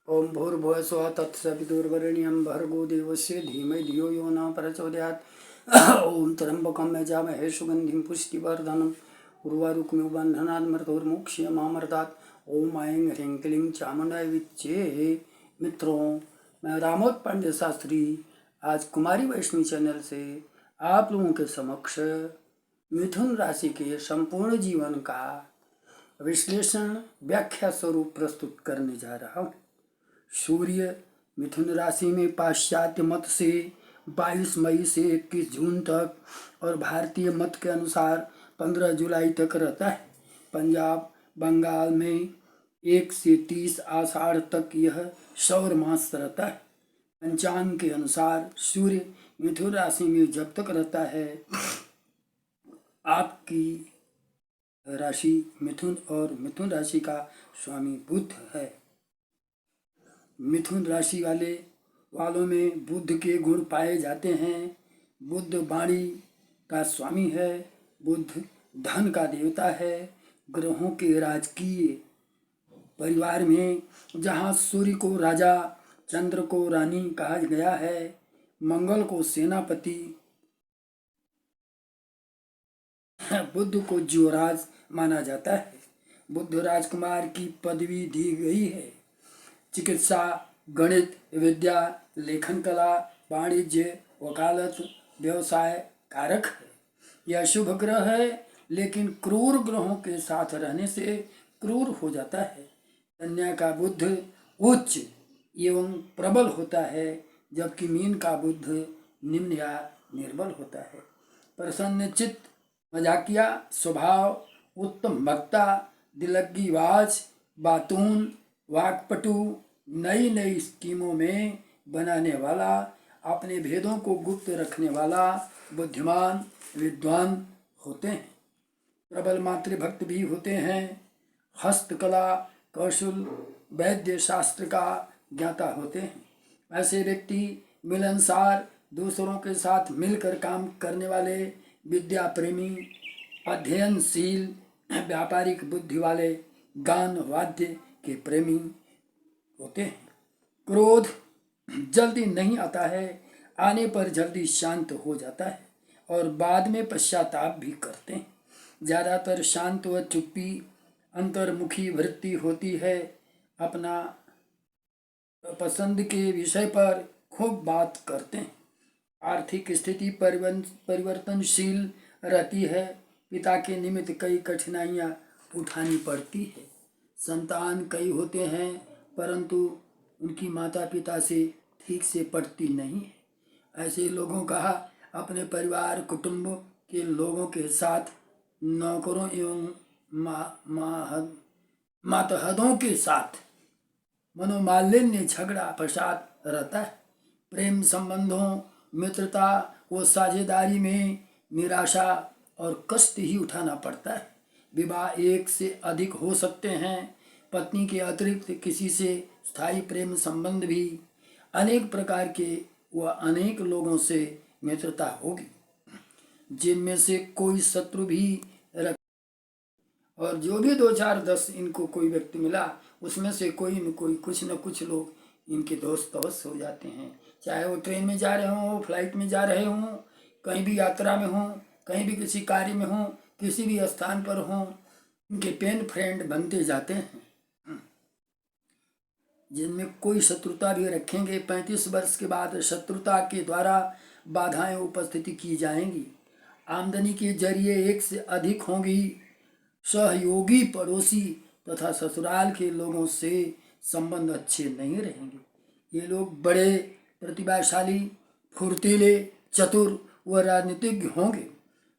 ओम भूर्भुवः स्वः तत्सवितुर्वरेण्यं भर्गो देवस्य धीमहि धियो यो न प्रचोदयात्। ओम त्र्यंबकं यजामहे सुगंधिं पुष्टिवर्धनम् उर्वारुकमिव बन्धनात् मृत्योर्मुक्षीयमामृतात्। ओम ऐं ह्रीं क्लीं चामुण्डाय विच्चे। मित्रों, मैं रामोद पांडे शास्त्री आज कुमारी वैष्णवी चैनल से आप लोगों के समक्ष मिथुन राशि के संपूर्ण जीवन का विश्लेषण व्याख्या स्वरूप प्रस्तुत करने जा रहा हूँ। सूर्य मिथुन राशि में पाश्चात्य मत से 22 मई से 21 जून तक और भारतीय मत के अनुसार 15 जुलाई तक रहता है। पंजाब बंगाल में 1 से 30 आषाढ़ तक यह सौर मास रहता है। पंचांग के अनुसार सूर्य मिथुन राशि में जब तक रहता है आपकी राशि मिथुन और मिथुन राशि का स्वामी बुध है। मिथुन राशि वालों में बुध के गुण पाए जाते हैं। बुध वाणी का स्वामी है। बुध धन का देवता है। ग्रहों के राजकीय परिवार में जहाँ सूर्य को राजा, चंद्र को रानी कहा गया है, मंगल को सेनापति, बुध को युवराज माना जाता है। बुध राजकुमार की पदवी दी गई है। चिकित्सा, गणित, विद्या, लेखन कला, वाणिज्य, वकालत, व्यवसाय कारक है। यह शुभ ग्रह है, लेकिन क्रूर ग्रहों के साथ रहने से क्रूर हो जाता है। कन्या का बुध उच्च एवं प्रबल होता है, जबकि मीन का बुध निम्न या निर्बल होता है। प्रसन्न चित्त, मजाकिया स्वभाव, उत्तम वक्ता, दिलग्गीबाज, बातून, वाक्पटु, नई नई स्कीमों में बनाने वाला, अपने भेदों को गुप्त रखने वाला, बुद्धिमान, विद्वान होते हैं। प्रबल मातृभक्त भी होते हैं। हस्तकला, कौशल, वैद्य शास्त्र का ज्ञाता होते हैं। ऐसे व्यक्ति मिलनसार, दूसरों के साथ मिलकर काम करने वाले, विद्या प्रेमी, अध्ययनशील, व्यापारिक बुद्धि वाले, गान वाद्य के प्रेमी होते हैं। क्रोध जल्दी नहीं आता है, आने पर जल्दी शांत हो जाता है और बाद में पश्चाताप भी करते हैं। ज़्यादातर शांत व चुप्पी, अंतर्मुखी वृत्ति होती है। अपना पसंद के विषय पर खूब बात करते हैं। आर्थिक स्थिति परिवर्तनशील रहती है। पिता के निमित्त कई कठिनाइयाँ उठानी पड़ती है। संतान कई होते हैं, परंतु उनकी माता पिता से ठीक से पटती नहीं है। ऐसे लोगों का अपने परिवार कुटुंब के लोगों के साथ, नौकरों एवं मातहतों के साथ मनोमालिन्य, झगड़ा फसाद रहता है। प्रेम संबंधों, मित्रता व साझेदारी में निराशा और कष्ट ही उठाना पड़ता है। विवाह एक से अधिक हो सकते हैं। पत्नी के अतिरिक्त किसी से स्थायी प्रेम संबंध भी, अनेक प्रकार के व अनेक लोगों से मित्रता होगी, जिनमें से कोई शत्रु भी रख, और जो भी 2 4 10 इनको कोई व्यक्ति मिला, उसमें से कोई न कोई, कुछ न कुछ लोग इनके दोस्त अवश्य हो जाते हैं। चाहे वो ट्रेन में जा रहे हों, फ्लाइट में जा रहे हों, कहीं भी यात्रा में हों, कहीं भी किसी कार्य में हों, किसी भी स्थान पर हों, इनके पेन फ्रेंड बनते जाते हैं, जिनमें कोई शत्रुता भी रखेंगे। 35 वर्ष के बाद शत्रुता के द्वारा बाधाएं उपस्थिति की जाएंगी। आमदनी के जरिए एक से अधिक होंगी। सहयोगी, पड़ोसी तथा ससुराल के लोगों से संबंध अच्छे नहीं रहेंगे। ये लोग बड़े प्रतिभाशाली, फुर्तीले, चतुर व राजनीतिज्ञ होंगे।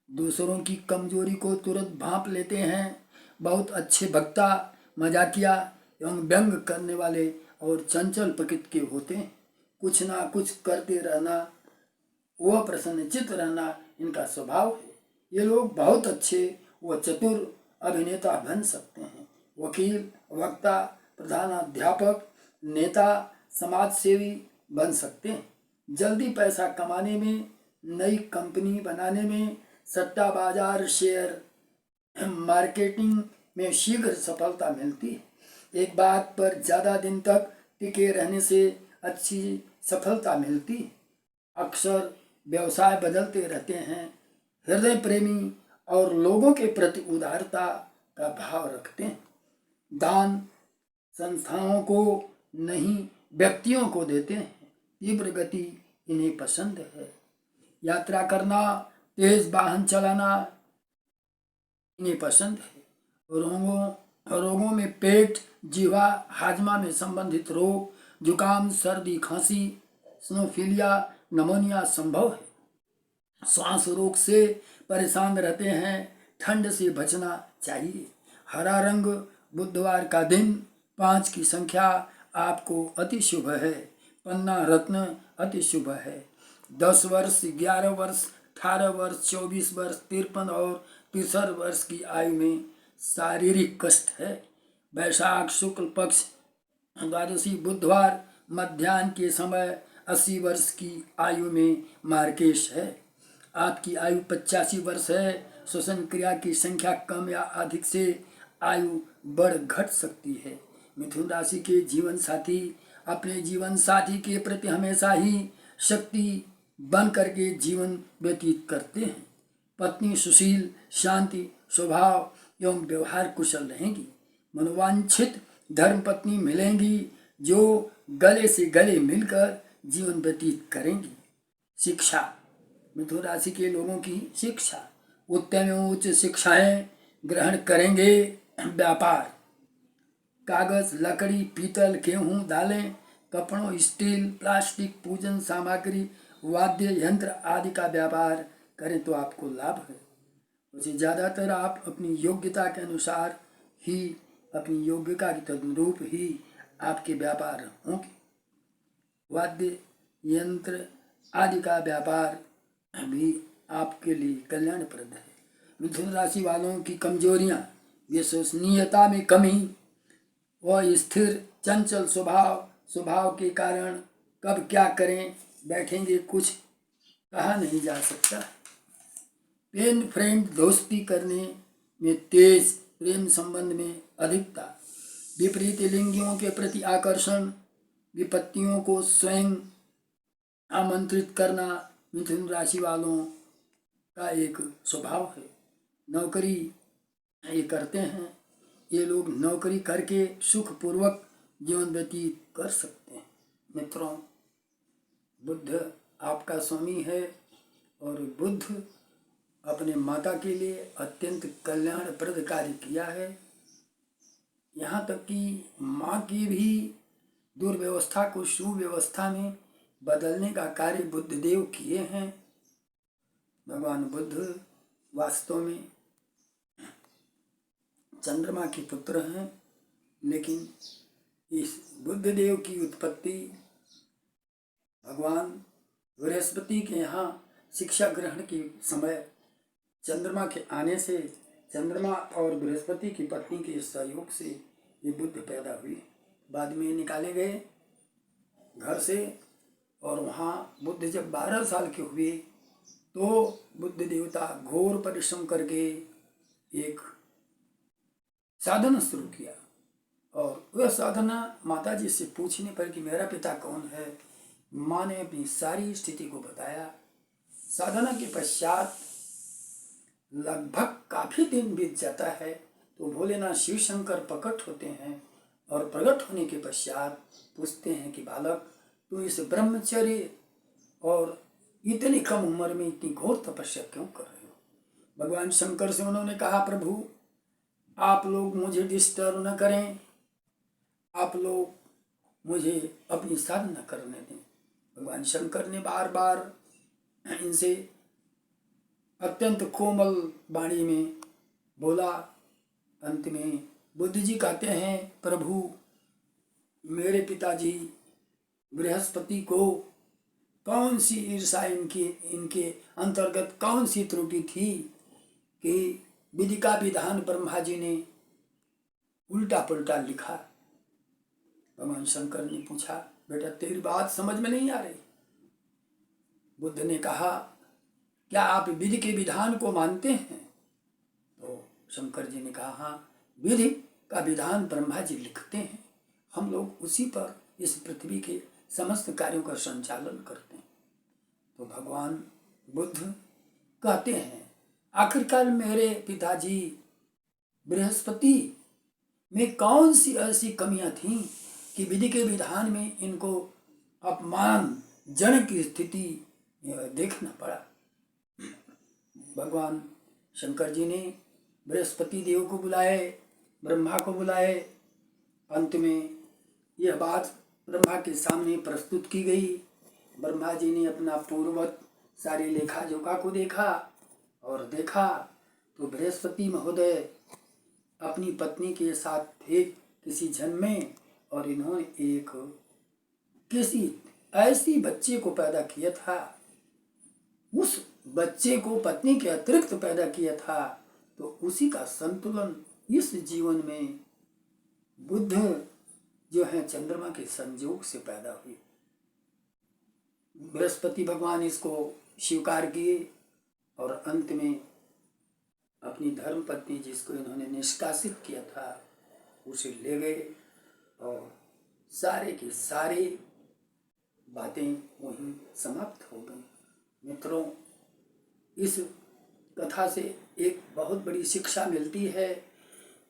दूसरों की कमजोरी को तुरंत भांप लेते हैं। बहुत अच्छे वक्ता, मजाकिया एवं व्यंग करने वाले और चंचल प्रकृति के होते हैं। कुछ ना कुछ करते रहना व प्रसन्नचित्त रहना इनका स्वभाव है। ये लोग बहुत अच्छे व चतुर अभिनेता बन सकते हैं। वकील, वक्ता, प्रधानाध्यापक, नेता, समाज सेवी बन सकते हैं। जल्दी पैसा कमाने में, नई कंपनी बनाने में, सट्टा बाजार, शेयर मार्केटिंग में शीघ्र सफलता मिलती है। एक बात पर ज़्यादा दिन तक टिके रहने से अच्छी सफलता मिलती है। अक्सर व्यवसाय बदलते रहते हैं। हृदय प्रेमी और लोगों के प्रति उदारता का भाव रखते हैं। दान संस्थाओं को नहीं व्यक्तियों को देते हैं। तीव्र गति इन्हें पसंद है। यात्रा करना, तेज वाहन चलाना इन्हें पसंद है। रोगों में पेट, जीवा, हाजमा में संबंधित रोग, जुकाम, सर्दी, खांसी, स्नोफिलिया, नमोनिया संभव है। श्वास रोग से परेशान रहते हैं, ठंड से बचना चाहिए। हरा रंग, बुधवार का दिन, 5 की संख्या आपको अति शुभ है। पन्ना रत्न अति शुभ है। 10 वर्ष, 11 वर्ष, 18 वर्ष, 24 वर्ष, 53 और 63 वर्ष की आयु में शारीरिक कष्ट है। वैशाख शुक्ल पक्ष द्वादशी बुधवार मध्याह्न के समय 80 वर्ष की आयु में मार्केश है। आपकी आयु 85 वर्ष है। श्वसन क्रिया की संख्या कम या अधिक से आयु बढ़ घट सकती है। मिथुन राशि के जीवन साथी अपने जीवन साथी के प्रति हमेशा ही शक्ति बन करके जीवन व्यतीत करते हैं। पत्नी सुशील, शांति स्वभाव एवं व्यवहार कुशल रहेंगी। मनोवांछित धर्म पत्नी मिलेंगी जो गले से गले मिलकर जीवन व्यतीत करेंगी। शिक्षा, मिथुन राशि के लोगों की शिक्षा, उत्तम एवं उच्च शिक्षाएं ग्रहण करेंगे। व्यापार, कागज, लकड़ी, पीतल, गेहूं, दालें, कपड़ों, स्टील, प्लास्टिक, पूजन सामग्री, वाद्य यंत्र आदि का व्यापार करें तो आपको लाभ है। उसे ज़्यादातर आप अपनी योग्यता के अनुसार ही, अपनी योग्यता के तदनुरूप ही आपके व्यापार होंगे। वाद्य यंत्र आदि का व्यापार भी आपके लिए कल्याणप्रद है। मिथुन राशि वालों की कमजोरियां, विश्वसनीयता में कमी व स्थिर चंचल स्वभाव के कारण कब क्या करें बैठेंगे कुछ कहा नहीं जा सकता। पेन फ्रेंड दोस्ती करने में तेज, प्रेम संबंध में अधिकता, विपरीत लिंगियों के प्रति आकर्षण, विपत्तियों को स्वयं आमंत्रित करना मिथुन राशि वालों का एक स्वभाव है। नौकरी ये करते हैं, ये लोग नौकरी करके सुखपूर्वक जीवन व्यतीत कर सकते हैं। मित्रों, बुध आपका स्वामी है और बुध अपने माता के लिए अत्यंत कल्याणप्रद कार्य किया है। यहाँ तक कि माँ की भी दुर्व्यवस्था को सुव्यवस्था में बदलने का कार्य बुद्धदेव किए हैं। भगवान बुद्ध वास्तव में चंद्रमा के पुत्र हैं, लेकिन इस बुद्धदेव की उत्पत्ति भगवान बृहस्पति के यहाँ शिक्षा ग्रहण के समय चंद्रमा के आने से, चंद्रमा और बृहस्पति की पत्नी के सहयोग से ये बुद्ध पैदा हुए। बाद में निकाले गए घर से और वहाँ बुद्ध जब 12 साल के हुए तो बुद्ध देवता घोर परिश्रम करके एक साधना शुरू किया और वह साधना माता जी से पूछने पर कि मेरा पिता कौन है, माँ ने अपनी सारी स्थिति को बताया। साधना के पश्चात लगभग काफी दिन बीत जाता है तो भोलेनाथ शिव शंकर प्रकट होते हैं और प्रकट होने के पश्चात पूछते हैं कि बालक, तू इस ब्रह्मचर्य और इतनी कम उम्र में इतनी घोर तपस्या क्यों कर रहे हो। भगवान शंकर से उन्होंने कहा, प्रभु आप लोग मुझे डिस्टर्ब न करें, आप लोग मुझे अपनी साधना करने दें। भगवान शंकर ने बार बार इनसे अत्यंत कोमल वाणी में बोला। अंत में बुद्ध जी कहते हैं, प्रभु मेरे पिताजी बृहस्पति को कौन सी ईर्षा इनके अंतर्गत कौन सी त्रुटि थी कि विधि का विधान ब्रह्मा जी ने उल्टा पुल्टा लिखा। भगवान शंकर ने पूछा, बेटा तेरी बात समझ में नहीं आ रही। बुद्ध ने कहा, क्या आप विधि के विधान को मानते हैं? तो शंकर जी ने कहा, हाँ, विधि का विधान ब्रह्मा जी लिखते हैं, हम लोग उसी पर इस पृथ्वी के समस्त कार्यों का संचालन करते हैं। तो भगवान बुद्ध कहते हैं, आखिरकार मेरे पिताजी बृहस्पति में कौन सी ऐसी कमियां थीं कि विधि के विधान में इनको अपमानजनक की स्थिति देखना पड़ा। भगवान शंकर जी ने बृहस्पति देव को बुलाए, ब्रह्मा को बुलाए। अंत में यह बात ब्रह्मा के सामने प्रस्तुत की गई। ब्रह्मा जी ने अपना पूर्ववत सारे लेखा जोखा को देखा और देखा तो बृहस्पति महोदय अपनी पत्नी के साथ थे किसी जन्म में, और इन्होंने एक किसी ऐसी बच्चे को पैदा किया था, उस बच्चे को पत्नी के अतिरिक्त पैदा किया था। तो उसी का संतुलन इस जीवन में बुद्ध जो है चंद्रमा के संयोग से पैदा हुई। बृहस्पति भगवान इसको स्वीकार किए और अंत में अपनी धर्म पत्नी जिसको इन्होंने निष्कासित किया था उसे ले गए और सारे की सारी बातें वहीं समाप्त हो गई। मित्रों, इस कथा से एक बहुत बड़ी शिक्षा मिलती है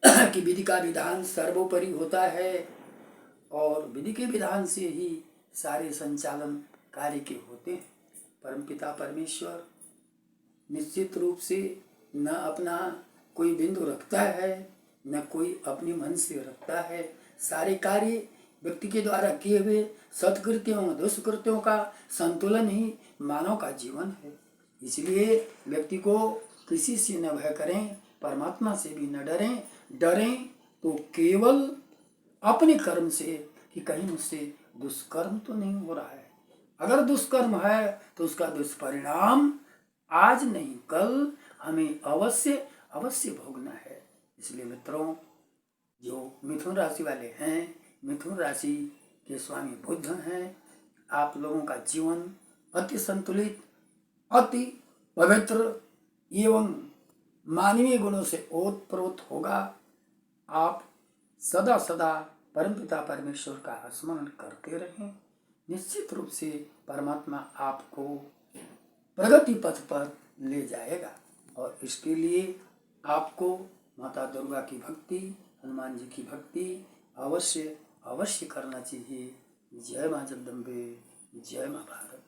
कि विधि का विधान सर्वोपरि होता है और विधि के विधान से ही सारे संचालन कार्य के होते हैं। परमपिता परमेश्वर निश्चित रूप से न अपना कोई बिंदु रखता है, न कोई अपने मन से रखता है। सारे कार्य व्यक्ति के द्वारा किए हुए सत्कृत्यों दुष्कृत्यों का संतुलन ही मानव का जीवन है। इसलिए व्यक्ति को किसी से न भय करें, परमात्मा से भी न डरें। डरें तो केवल अपने कर्म से कि कहीं मुझसे दुष्कर्म तो नहीं हो रहा है। अगर दुष्कर्म है तो उसका दुष्परिणाम आज नहीं कल हमें अवश्य अवश्य भोगना है। इसलिए मित्रों, जो मिथुन राशि वाले हैं, मिथुन राशि के स्वामी बुद्ध हैं, आप लोगों का जीवन अति संतुलित, अति पवित्र एवं मानवीय गुणों से ओतप्रोत होगा। आप सदा सदा परमपिता परमेश्वर का स्मरण करते रहें। निश्चित रूप से परमात्मा आपको प्रगति पथ पर ले जाएगा और इसके लिए आपको माता दुर्गा की भक्ति, हनुमान जी की भक्ति अवश्य अवश्य करना चाहिए। जय मां जगदम्बे, जय मां भारत।